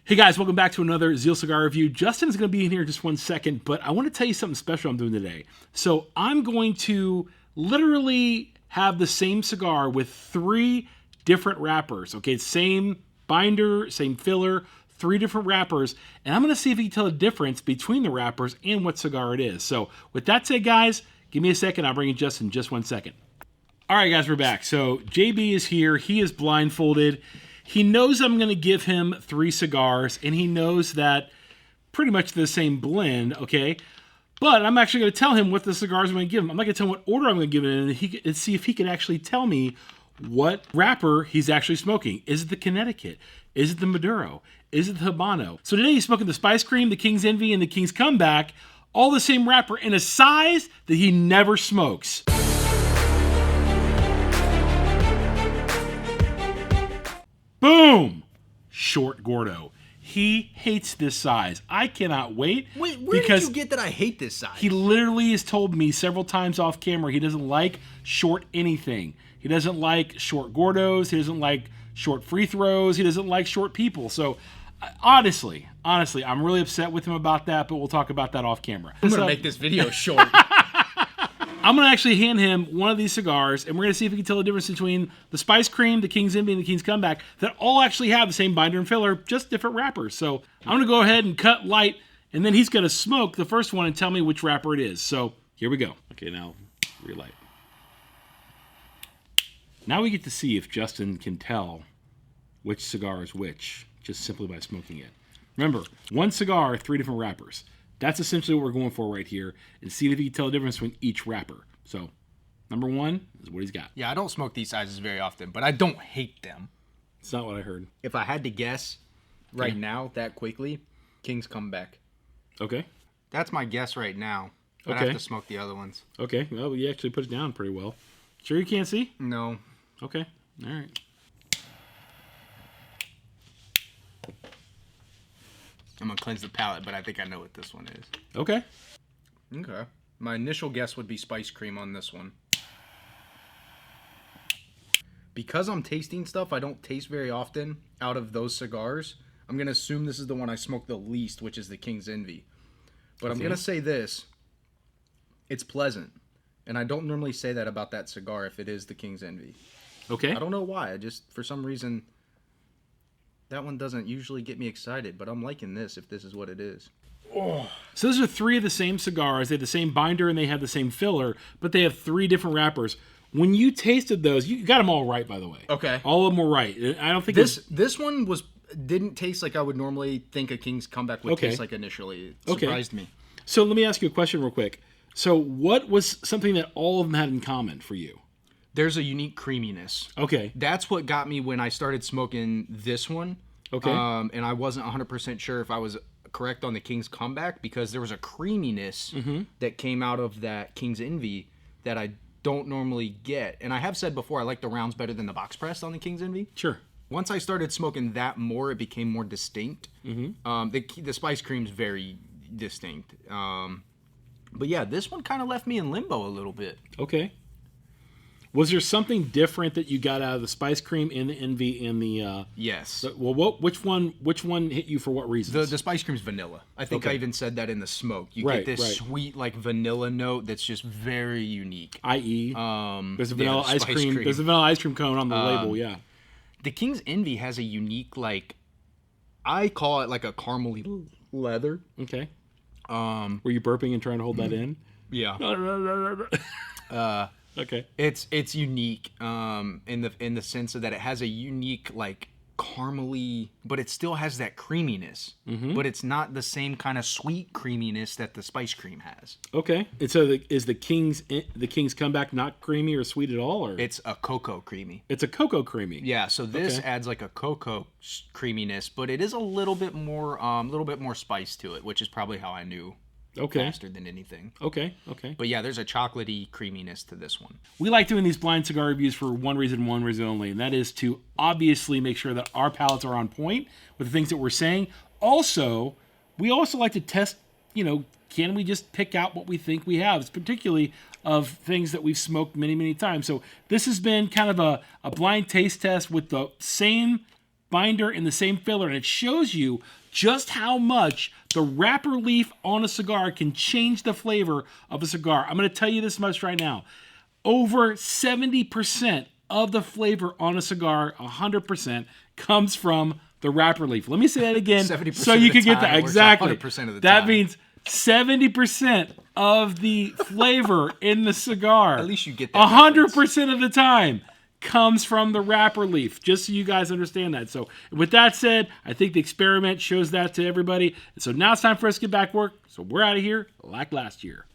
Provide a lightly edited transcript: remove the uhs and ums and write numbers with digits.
Hey guys, welcome back to another Zeal cigar review. Justin is going to be in here in just 1 second, but I want to tell you something special I'm doing today. So I'm going to literally have the same cigar with 3 different wrappers. Okay, same binder, same filler, 3 different wrappers, and I'm going to see if you can tell the difference between the wrappers and what cigar it is. So with that said, guys, give me a second. I'll bring you Justin in just 1 second. All right, guys, we're back. So JB is here. He is blindfolded. He knows I'm going to give him 3 cigars, and he knows that pretty much the same blend, okay? But I'm actually going to tell him what the cigars I'm going to give him. I'm not going to tell him what order I'm going to give it in, and see if he can actually tell me what wrapper he's actually smoking. Is it the Connecticut? Is it the Maduro? Is it the Habano? So today he's smoking the Spice Cream, the King's Envy, and the King's Comeback, all the same wrapper in a size that he never smokes. Boom! Short Gordo. He hates this size. I cannot wait. Wait, where did you get that I hate this size? He literally has told me several times off camera he doesn't like short anything. He doesn't like short Gordos. He doesn't like short free throws. He doesn't like short people. So, honestly, I'm really upset with him about that, but we'll talk about that off camera. I'm going to make this video short. I'm going to actually hand him one of these cigars, and we're going to see if he can tell the difference between the Spice Cream, the King's Envy, and the King's Comeback that all actually have the same binder and filler, just different wrappers. So I'm going to go ahead and cut light, and then he's going to smoke the first one and tell me which wrapper it is. So here we go. Okay, now relight. Now we get to see if Justin can tell which cigar is which, just simply by smoking it. Remember, 1 cigar, 3 different wrappers. That's essentially what we're going for right here, and see if he can tell the difference between each wrapper. So, number 1 is what he's got. Yeah, I don't smoke these sizes very often, but I don't hate them. It's not what I heard. If I had to guess right now, that quickly, King's Comeback. Okay. That's my guess right now. I'd have to smoke the other ones. Okay. Well, you actually put it down pretty well. Sure you can't see? No. Okay. All right. I'm going to cleanse the palate, but I think I know what this one is. Okay. Okay. My initial guess would be Spice Cream on this one. Because I'm tasting stuff I don't taste very often out of those cigars, I'm going to assume this is the one I smoke the least, which is the King's Envy. But I'm going to say this. It's pleasant. And I don't normally say that about that cigar if it is the King's Envy. Okay. I don't know why. I just, for some reason, that one doesn't usually get me excited, but I'm liking this if this is what it is. Oh. So those are 3 of the same cigars. They have the same binder and they have the same filler, but they have 3 different wrappers. When you tasted those, you got them all right, by the way. Okay. All of them were right. I don't think this one didn't taste like I would normally think a King's Comeback would taste like initially. It surprised me. So let me ask you a question real quick. So what was something that all of them had in common for you? There's a unique creaminess. Okay. That's what got me when I started smoking this one. Okay. And I wasn't 100% sure if I was correct on the King's Comeback because there was a creaminess that came out of that King's Envy that I don't normally get. And I have said before, I like the rounds better than the box pressed on the King's Envy. Sure. Once I started smoking that more, it became more distinct. The Spice Cream's very distinct. But yeah, this one kind of left me in limbo a little bit. Okay. Was there something different that you got out of the Spice Cream and the Envy and the? Yes. Which one hit you for what reasons? The Spice Cream's vanilla. I think I even said that in the smoke. You get this sweet like vanilla note that's just very unique. I.e., there's a vanilla ice cream. There's a vanilla ice cream cone on the label. Yeah. The King's Envy has a unique I call it like a caramely leather. Okay. Were you burping and trying to hold that in? Yeah. Okay. It's unique in the sense of that it has a unique caramely, but it still has that creaminess. But it's not the same kind of sweet creaminess that the Spice Cream has. Okay. And so is the King's Comeback not creamy or sweet at all, or it's a cocoa creamy? It's a cocoa creamy. Yeah. So this adds like a cocoa creaminess, but it is a little bit more spice to it, which is probably how I knew. Faster than anything. Okay. But yeah, there's a chocolatey creaminess to this one. We like doing these blind cigar reviews for one reason only, and that is to obviously make sure that our palates are on point with the things that we're saying. Also, we also like to test, can we just pick out what we think we have, particularly of things that we've smoked many, many times. So this has been kind of a blind taste test with the same binder and the same filler, and it shows you just how much the wrapper leaf on a cigar can change the flavor of a cigar. I'm going to tell you this much right now. Over 70% of the flavor on a cigar, 100%, comes from the wrapper leaf. Let me say that again 70% so you can get that. Exactly. 100% of the that time. means 70% of the flavor in the cigar, At least you get that 100% of the time, comes from the wrapper leaf, just so you guys understand that. So with that said, I think the experiment shows that to everybody. And so now it's time for us to get back to work. So we're out of here like last year.